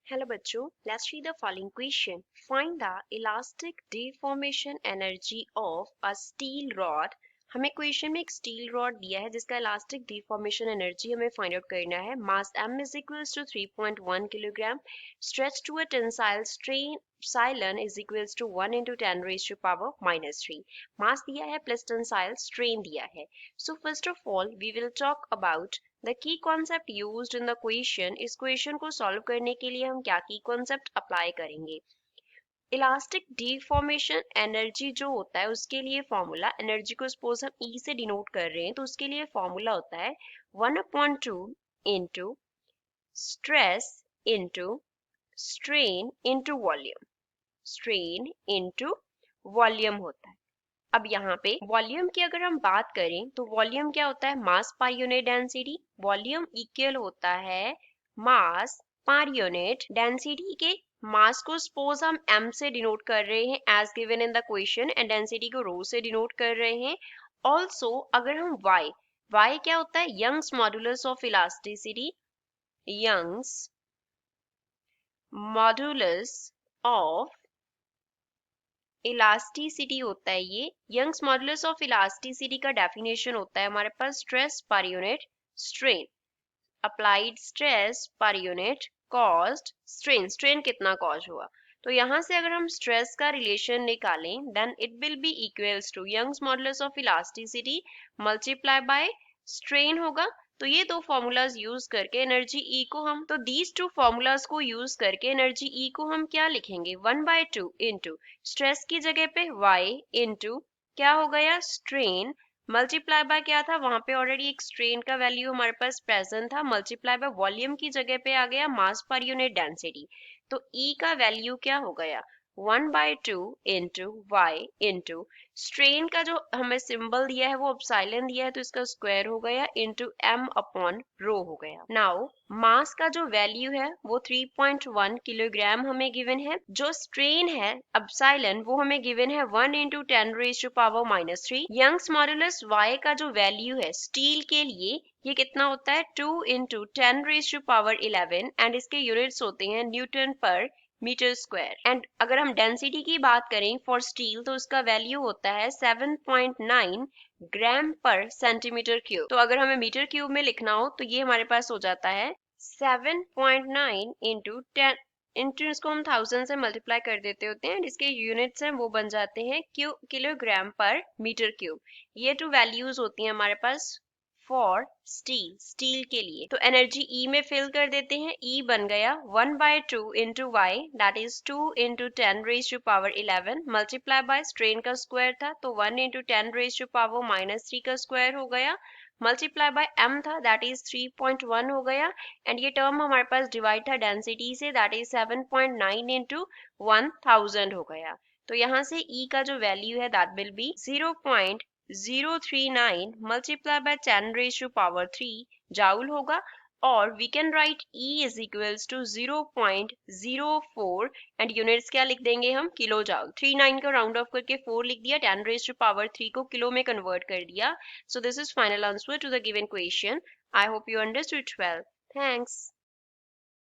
Hello बच्चों, let's read the following question. Find the elastic deformation energy of a steel rod. हमें question में एक steel rod दिया है जिसका इलास्टिक डिफॉर्मेशन एनर्जी हमें फाइंड आउट करना है. मास m is equals to 3.1 kilogram. Stretch to a tensile strain साइलन is equals to 1 into 10 raised to power minus 3. मास दिया है प्लस टेंसाइल स्ट्रेन दिया है. So first of all we will talk about the key concept used in the question. इस question को solve करने के लिए हम क्या की कॉन्सेप्ट अप्लाई करेंगे. इलास्टिक डिफॉर्मेशन एनर्जी जो होता है उसके लिए फॉर्मूला, एनर्जी को सपोज हम ई से डिनोट कर रहे हैं तो उसके लिए फॉर्मूला होता है 1/2 into stress into strain into volume. Strain into volume होता है. अब यहाँ पे वॉल्यूम की अगर हम बात करें तो वॉल्यूम क्या होता है, मास per unit density. Volume equal होता है मास पर यूनिट डेंसिटी के. मास को सपोज हम m से डिनोट कर रहे हैं as given in the question and density को रो से डिनोट कर रहे हैं. ऑल्सो अगर हम y क्या होता है, Young's modulus of elasticity. Young's modulus of elasticity होता है. ये यंग्स मॉडुलस ऑफ इलास्टिसिटी का डेफिनेशन होता है हमारे पास stress per unit strain. Applied stress per unit cost strain. Strain कितना कॉज हुआ. तो यहाँ से अगर हम स्ट्रेस का रिलेशन निकालें then it will be equals to Young's modulus of elasticity multiply by strain होगा. तो ये दो फॉर्मूलाज यूज करके एनर्जी ई को हम, तो दीज टू फॉर्मूलाज को यूज करके एनर्जी ई को हम क्या लिखेंगे, 1/2 इंटू स्ट्रेस की जगह पे y इंटू क्या हो गया स्ट्रेन मल्टीप्लाई बाय क्या था, वहां पे ऑलरेडी एक स्ट्रेन का वैल्यू हमारे पास प्रेजेंट था, मल्टीप्लाई बाय वॉल्यूम की जगह पे आ गया मास पर यूनिट डेंसिटी. तो E का वैल्यू क्या हो गया 1/2 इंटू y इंटू स्ट्रेन का जो हमें सिंबल दिया है वो एप्सिलॉन दिया है तो इसका स्क्वायर हो गया इंटू m अपॉन रो हो गया. नाउ मास का जो वैल्यू है वो 3.1 किलोग्राम हमें गिवन है. जो स्ट्रेन है एप्सिलॉन वो हमें गिवन है 1 into 10 raise to power minus 3. Young's modulus y का जो वैल्यू है स्टील के लिए ये कितना होता है 2 into 10 raise to power 11 and इसके यूनिट्स होते हैं न्यूटन पर मीटर स्क्वायर. एंड अगर हम डेंसिटी की बात करें फॉर स्टील तो उसका वैल्यू होता है 7.9 ग्राम पर सेंटीमीटर क्यूब. तो अगर हमें मीटर क्यूब में लिखना हो तो ये हमारे पास हो जाता है 7.9 इंटू 10 इंटू इसको हम 1000 से मल्टीप्लाई कर देते होते हैं. इसके यूनिट्स हैं वो बन जाते हैं किलोग्राम पर मीटर क्यूब. ये टू वैल्यूज होती हैं हमारे पास फॉर स्टील, स्टील के लिए. तो एनर्जी ई में फिल कर देते हैं. ई बन गया 1/2 into Y that is 2 into 10 raise to power 11 multiply by strain का स्क्वायर था तो 1 into 10 raise to power minus 3 का स्क्वायर हो गया मल्टीप्लाई बाय m था दैट इज 3.1 हो गया. एंड ये टर्म हमारे पास डिवाइड था डेंसिटी से दैट इज 7.9 इंटू 1000 हो गया. तो यहाँ से E का जो वैल्यू है that will be 0.039 multiplied by 10 raised to power 3 joule होगा. और we can write E is equals to 0.04 and units क्या लिख देंगे हम किलो जाउल. 39 को राउंड ऑफ करके 4 लिख दिया, 10 raised to power 3 को किलो में कन्वर्ट कर दिया. So this is final answer to the given question. I hope you understood well. Thanks.